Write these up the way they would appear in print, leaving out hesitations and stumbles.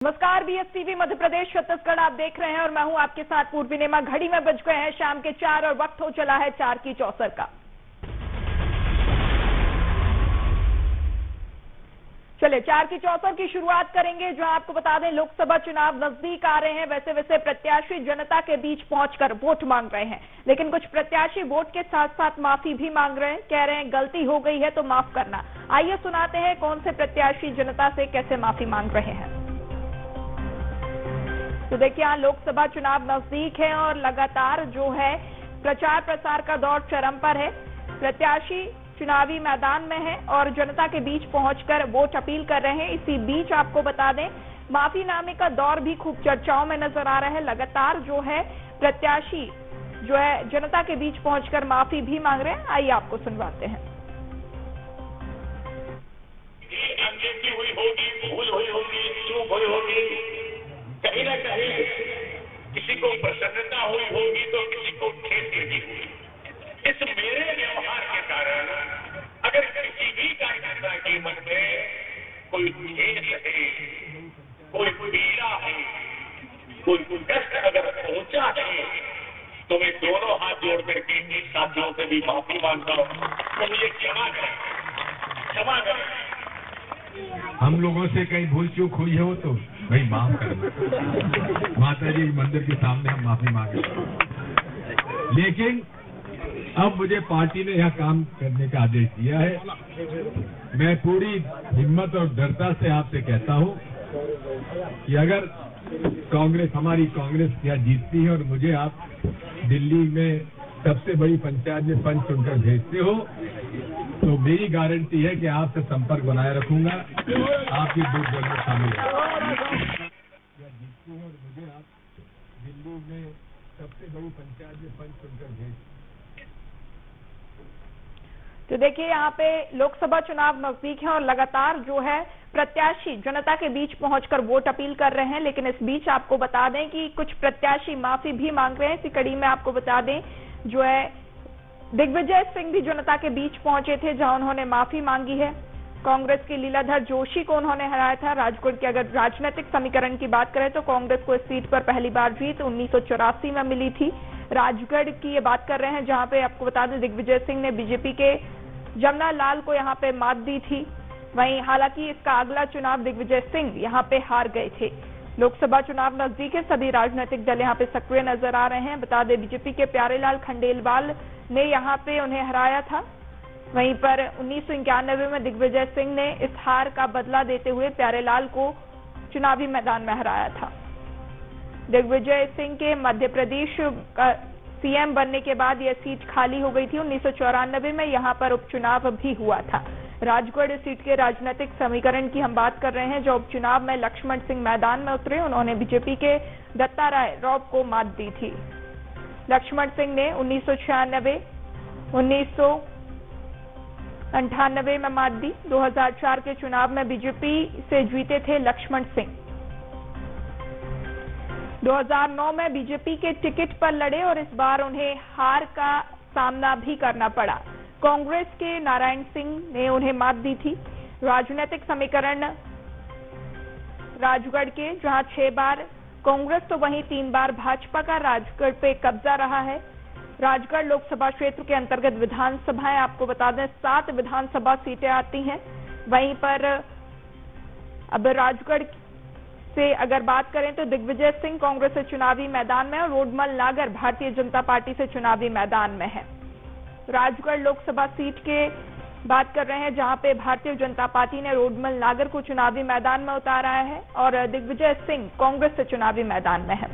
नमस्कार, BS-TV मध्य प्रदेश छत्तीसगढ़ आप देख रहे हैं और मैं हूं आपके साथ पूर्वी नेमा। घड़ी में बज गए हैं शाम के 4 और वक्त हो चला है 4 की चौसर का। चलिए 4 की चौसर की शुरुआत करेंगे, जो आपको बता दें लोकसभा चुनाव नजदीक आ रहे हैं। वैसे वैसे प्रत्याशी जनता के बीच पहुंचकर वोट मांग रहे हैं, लेकिन कुछ प्रत्याशी वोट के साथ साथ माफी भी मांग रहे हैं। कह रहे हैं गलती हो गई है तो माफ करना। आइए सुनाते हैं कौन से प्रत्याशी जनता से कैसे माफी मांग रहे हैं। तो देखिए, यहाँ लोकसभा चुनाव नजदीक है और लगातार जो है प्रचार प्रसार का दौर चरम पर है। प्रत्याशी चुनावी मैदान में है और जनता के बीच पहुंचकर वोट अपील कर रहे हैं। इसी बीच आपको बता दें माफीनामे का दौर भी खूब चर्चाओं में नजर आ रहा है। लगातार जो है प्रत्याशी जो है जनता के बीच पहुंचकर माफी भी मांग रहे हैं। आइए आपको सुनवाते हैं। अनदेखी हुई होगी, भूल हुई होगी, चूक हुई होगी, कहीं ना कहीं किसी को प्रसन्नता हुई होगी तो किसी को ठेस लगी होगी। इस मेरे व्यवहार के कारण अगर किसी भी कार्यकर्ता के मन में कोई ठेस है, कोई पीड़ा है, कोई कष्ट अगर पहुंचा है, तो मैं दोनों हाथ जोड़ करके इन साथियों से भी माफी मांगता हूं। तो मुझे क्षमा करें। हम लोगों से कहीं भूल चूक हुई हो तो भाई माफ करना। माता जी मंदिर के सामने हम माफी मांगे, लेकिन अब मुझे पार्टी ने यह काम करने का आदेश दिया है। मैं पूरी हिम्मत और दृढ़ता से आपसे कहता हूं कि अगर हमारी कांग्रेस क्या जीतती है और मुझे आप दिल्ली में सबसे बड़ी पंचायत में पंच चुनकर भेजते हो, तो मेरी गारंटी है कि आपसे संपर्क बनाए रखूंगा, आपकी बूथ दल में शामिल जीतते हैं और मुझे आप दिल्ली में सबसे बड़ी पंचायत में पंच चुनकर भेज। तो देखिए, यहाँ पे लोकसभा चुनाव नजदीक है और लगातार जो है प्रत्याशी जनता के बीच पहुंचकर वोट अपील कर रहे हैं। लेकिन इस बीच आपको बता दें कि कुछ प्रत्याशी माफी भी मांग रहे हैं। इसी कड़ी में आपको बता दें जो है दिग्विजय सिंह भी जनता के बीच पहुंचे थे, जहां उन्होंने माफी मांगी है। कांग्रेस के लीलाधर जोशी को उन्होंने हराया था। राजगढ़ के अगर राजनीतिक समीकरण की बात करें तो कांग्रेस को इस सीट पर पहली बार जीत 1984 में मिली थी। राजगढ़ की ये बात कर रहे हैं, जहां पे आपको बता दें दिग्विजय सिंह ने बीजेपी के जमुना लाल को यहां पे मात दी थी। वहीं हालांकि इसका अगला चुनाव दिग्विजय सिंह यहां पे हार गए थे। लोकसभा चुनाव नजदीक है, सभी राजनीतिक दल यहां पे सक्रिय नजर आ रहे हैं। बता दें बीजेपी के प्यारेलाल खंडेलवाल ने यहां पे उन्हें हराया था। वहीं पर 1991 में दिग्विजय सिंह ने इस हार का बदला देते हुए प्यारेलाल को चुनावी मैदान में हराया था। दिग्विजय सिंह के मध्य प्रदेश का सीएम बनने के बाद यह सीट खाली हो गई थी। 1994 में यहां पर उपचुनाव भी हुआ था। राजगढ़ सीट के राजनीतिक समीकरण की हम बात कर रहे हैं, जो उपचुनाव में लक्ष्मण सिंह मैदान में उतरे। उन्होंने बीजेपी के दत्ता राय रॉब को मात दी थी। लक्ष्मण सिंह ने 1996, 1998 में मात दी। 2004 के चुनाव में बीजेपी से जीते थे लक्ष्मण सिंह। 2009 में बीजेपी के टिकट पर लड़े और इस बार उन्हें हार का सामना भी करना पड़ा। कांग्रेस के नारायण सिंह ने उन्हें मात दी थी। राजनीतिक समीकरण राजगढ़ के, जहां 6 बार कांग्रेस तो वहीं 3 बार भाजपा का राजगढ़ पे कब्जा रहा है। राजगढ़ लोकसभा क्षेत्र के अंतर्गत विधानसभाएं आपको बता दें 7 विधानसभा सीटें आती हैं। वहीं पर अब राजगढ़ से अगर बात करें तो दिग्विजय सिंह कांग्रेस से चुनावी मैदान में और रोडमल नागर भारतीय जनता पार्टी से चुनावी मैदान में है। राजगढ़ लोकसभा सीट के बात कर रहे हैं, जहां पे भारतीय जनता पार्टी ने रोडमल नागर को चुनावी मैदान में उतारा है और दिग्विजय सिंह कांग्रेस से चुनावी मैदान में है।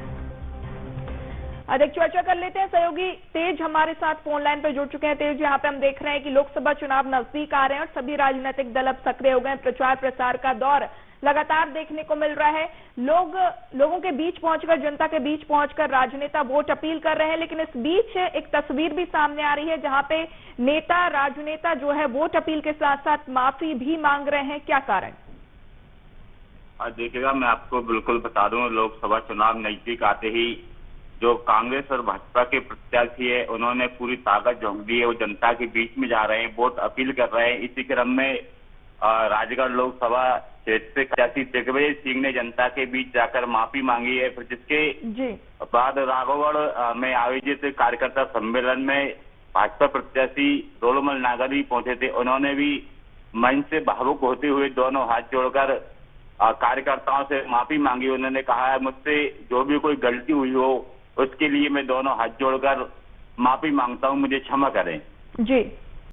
अधिक चर्चा कर लेते हैं। सहयोगी तेज हमारे साथ फोन लाइन पर जुड़ चुके हैं। तेज, यहाँ पे हम देख रहे हैं कि लोकसभा चुनाव नजदीक आ रहे हैं और सभी राजनीतिक दल अब सक्रिय हो गए। प्रचार प्रसार का दौर लगातार देखने को मिल रहा है। लोगों के बीच पहुंचकर, जनता के बीच पहुंचकर राजनेता वोट अपील कर रहे हैं। लेकिन इस बीच एक तस्वीर भी सामने आ रही है, जहां पे राजनेता जो है वोट अपील के साथ साथ माफी भी मांग रहे हैं। क्या कारण? देखिएगा, मैं आपको बिल्कुल बता दूं, लोकसभा चुनाव नजदीक आते ही जो कांग्रेस और भाजपा के प्रत्याशी है, उन्होंने पूरी ताकत झोंक दी है। वो जनता के बीच में जा रहे हैं, वोट अपील कर रहे हैं। इसी क्रम में राजगढ़ लोकसभा क्षेत्र से प्रत्याशी दिग्विजय सिंह ने जनता के बीच जाकर माफी मांगी है। फिर जिसके बाद राघवगढ़ में आयोजित कार्यकर्ता सम्मेलन में भाजपा प्रत्याशी रोलमल नागर भी पहुंचे थे। उन्होंने भी मंच से भावुक होते हुए दोनों हाथ जोड़कर कार्यकर्ताओं से माफी मांगी। उन्होंने कहा है, मुझसे जो भी कोई गलती हुई हो उसके लिए मैं दोनों हाथ जोड़कर माफी मांगता हूं, मुझे क्षमा करें। जी।